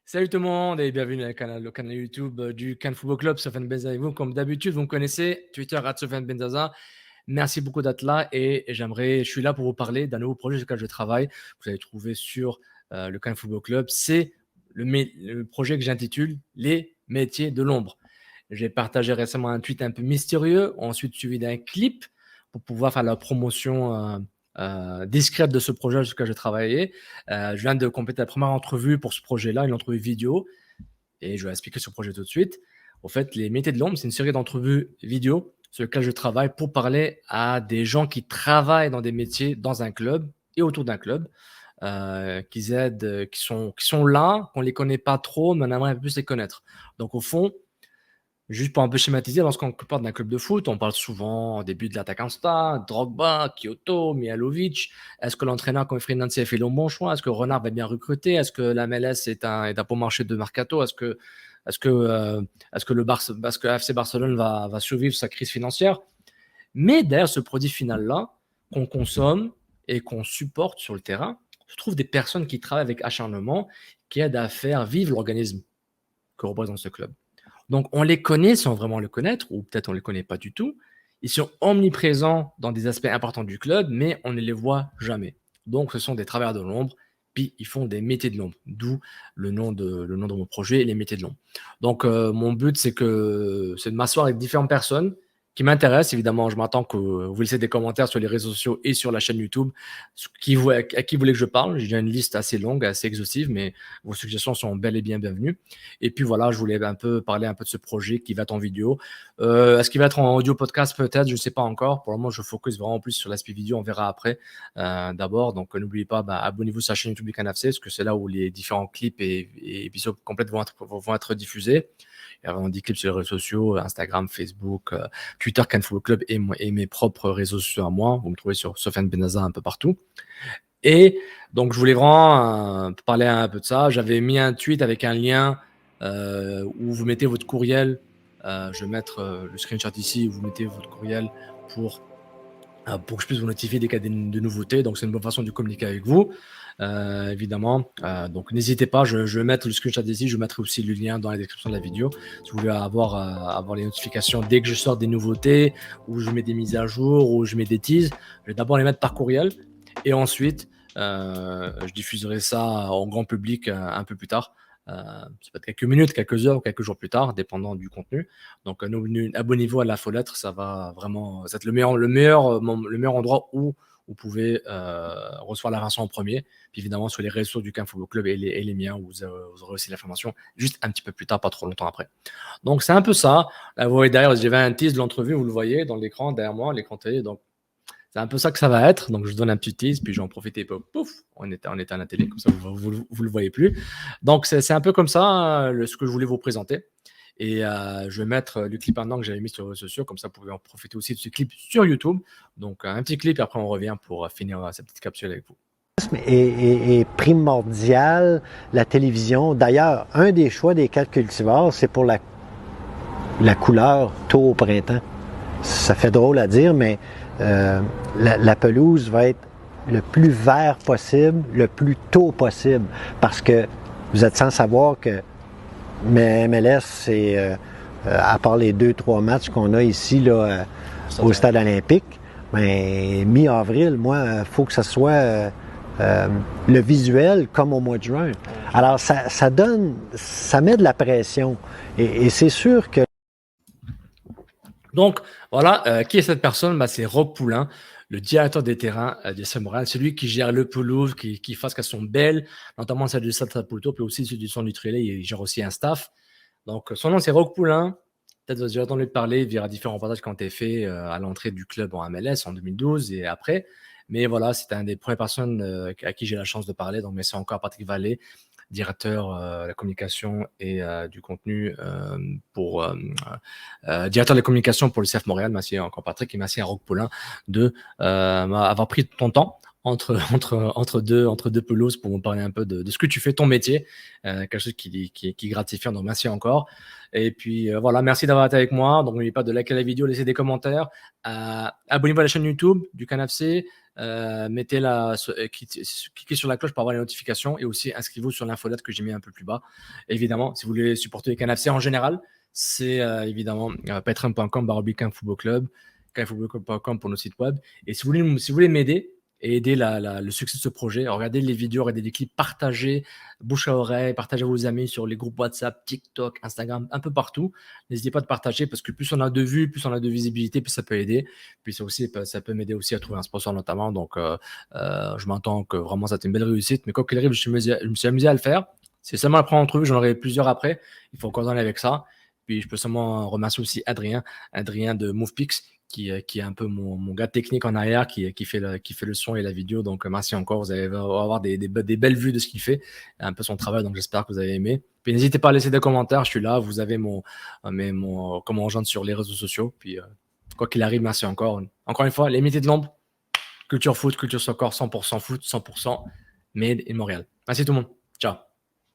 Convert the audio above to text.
Salut tout le monde et bienvenue dans le canal YouTube du Cannes Football Club, Sofiane Benzaza avec vous. Comme d'habitude, vous me connaissez, Twitter @Sofiane Benzaza. Merci beaucoup d'être là et je suis là pour vous parler d'un nouveau projet sur lequel je travaille. Vous allez trouver sur le Cannes Football Club. C'est le projet que j'intitule Les métiers de l'ombre. J'ai partagé récemment un tweet un peu mystérieux, ensuite suivi d'un clip pour pouvoir faire la promotion discrète de ce projet sur lequel je travaillais. Je viens de compléter la première entrevue pour ce projet-là, une entrevue vidéo, et je vais expliquer ce projet tout de suite. En fait, les métiers de l'ombre, c'est une série d'entrevues vidéo sur lesquelles je travaille pour parler à des gens qui travaillent dans des métiers dans un club et autour d'un club, qui aident, qui sont là, qu'on les connaît pas trop, mais on aimerait un peu plus les connaître. Donc au fond, juste pour un peu schématiser, lorsqu'on parle d'un club de foot, on parle souvent au début de l'attaque en stade, Drogba, Kyoto, Mihalovic. Est-ce que l'entraîneur, comme Fred Nancy, a fait le bon choix? Est-ce que Renard va bien recruter? Est-ce que la MLS est un bon marché de mercato? Est-ce que, euh, est-ce que FC Barcelone va survivre sa crise financière? Mais derrière ce produit final-là, qu'on consomme et qu'on supporte sur le terrain, se trouvent des personnes qui travaillent avec acharnement, qui aident à faire vivre l'organisme que représente ce club. Donc, on les connaît sans vraiment le connaître, ou peut-être on ne les connaît pas du tout. Ils sont omniprésents dans des aspects importants du club, mais on ne les voit jamais. Donc, ce sont des travailleurs de l'ombre, puis ils font des métiers de l'ombre, d'où le nom de mon projet, les métiers de l'ombre. Donc, mon but, c'est de m'asseoir avec différentes personnes qui m'intéressent. Évidemment, je m'attends que vous laissez des commentaires sur les réseaux sociaux et sur la chaîne YouTube à qui vous voulez que je parle. J'ai déjà une liste assez longue, assez exhaustive, mais vos suggestions sont bel et bien bienvenues. Et puis voilà, je voulais parler un peu de ce projet qui va être en vidéo. Est-ce qu'il va être en audio podcast peut-être? Je ne sais pas encore. Pour le moment, je focus vraiment plus sur l'aspect vidéo. On verra après d'abord. Donc n'oubliez pas, abonnez-vous sur la chaîne YouTube du CanFC parce que c'est là où les différents clips et épisodes complètes vont être diffusés. Il y a vraiment 10 clips sur les réseaux sociaux, Instagram, Facebook, Twitter, Cannes Football Club et mes propres réseaux sociaux à moi. Vous me trouvez sur Sofiane Benaza un peu partout. Et donc, je voulais vraiment parler un peu de ça. J'avais mis un tweet avec un lien où vous mettez votre courriel. Je vais mettre le screenshot ici où vous mettez votre courriel pour que je puisse vous notifier dès qu'il y a de nouveautés. Donc, c'est une bonne façon de communiquer avec vous, évidemment. Donc, n'hésitez pas, je vais mettre le screenshot ici. Je mettrai aussi le lien dans la description de la vidéo. Si vous voulez avoir les notifications dès que je sors des nouveautés, ou je mets des mises à jour, ou je mets des teases, je vais d'abord les mettre par courriel. Et ensuite, je diffuserai ça en grand public un peu plus tard. Ça peut être quelques minutes, quelques heures ou quelques jours plus tard, dépendant du contenu. Donc, abonnez-vous à l'infolettre, ça va vraiment être le meilleur endroit où vous pouvez recevoir la version en premier. Puis évidemment, sur les réseaux du Cannes Football Club et les miens, vous aurez aussi l'information juste un petit peu plus tard, pas trop longtemps après. Donc, c'est un peu ça. Là, vous voyez derrière, j'avais un tease de l'entrevue, vous le voyez dans l'écran derrière moi, l'écran télé. Donc, c'est un peu ça que ça va être. Donc, je vous donne un petit tease, puis j'en profite et pouf, on était à la télé, comme ça, vous le voyez plus. Donc, c'est un peu comme ça ce que je voulais vous présenter. Et je vais mettre le clip maintenant que j'avais mis sur les réseaux sociaux, comme ça, vous pouvez en profiter aussi de ce clip sur YouTube. Donc, un petit clip, et après, on revient pour finir cette petite capsule avec vous. Est primordial, la télévision. D'ailleurs, un des choix des 4 cultivars, c'est pour la couleur tôt au printemps. Ça fait drôle à dire, mais la pelouse va être le plus vert possible, le plus tôt possible, parce que vous êtes sans savoir que MLS, c'est à part les 2-3 matchs qu'on a ici là, au Stade olympique, mais mi-avril, moi, il faut que ça soit le visuel comme au mois de juin. Alors, ça met de la pression. Et c'est sûr que... Donc, voilà, qui est cette personne? C'est Rob Poulain, le directeur des terrains de Saint-Moral, celui qui gère le pelouse, qui fasse qu'elles sont belles, notamment celle du Stade Saputo, puis aussi celui du centre du Trélé, il gère aussi un staff. Donc, son nom, c'est Rob Poulain. Peut-être vous avez déjà entendu parler via différents reportages qui ont été faits à l'entrée du club en MLS en 2012 et après. Mais voilà, c'était une des premières personnes à qui j'ai la chance de parler. Donc, mais c'est encore Patrick Vallée, directeur de la communication et du contenu directeur de la communication pour le CF Montréal. Merci encore Patrick et merci à Rob Poulain de avoir pris ton temps entre deux pelouses pour me parler un peu de ce que tu fais, ton métier, quelque chose qui est gratifiant. Donc merci encore. Et puis voilà, merci d'avoir été avec moi. Donc n'oubliez pas de liker la vidéo, laisser des commentaires. Abonnez-vous à la chaîne YouTube du CanFC. cliquez sur la cloche pour avoir les notifications et aussi inscrivez-vous sur l'infolette que j'ai mis un peu plus bas. Évidemment, si vous voulez supporter les Canapé en général, c'est évidemment patreon.com/Kung Football Club, kungfootballclub.com pour nos sites web. Et si vous voulez m'aider et aider le succès de ce projet, regardez les vidéos, regardez les clips, partagez bouche à oreille, partagez à vos amis sur les groupes WhatsApp, TikTok, Instagram, un peu partout. N'hésitez pas à partager parce que plus on a de vues, plus on a de visibilité, plus ça peut aider. Puis ça peut m'aider aussi à trouver un sponsor notamment. Donc, je m'entends que vraiment ça a été une belle réussite. Mais quoi qu'il arrive, je me suis amusé à le faire. C'est seulement la première entrevue, j'en aurai plusieurs après. Il faut coordonner avec ça. Puis je peux seulement remercier aussi Adrien de MovePix, qui est un peu mon gars technique en arrière, qui fait le son et la vidéo. Donc merci encore, vous allez avoir des belles vues de ce qu'il fait, un peu son travail. Donc j'espère que vous avez aimé. Puis n'hésitez pas à laisser des commentaires, je suis là. Vous avez comment rejoindre sur les réseaux sociaux. Puis quoi qu'il arrive, merci encore. Encore une fois, les métiers de l'ombre, culture foot, culture soccer, 100% foot, 100% made in Montréal. Merci tout le monde. Ciao.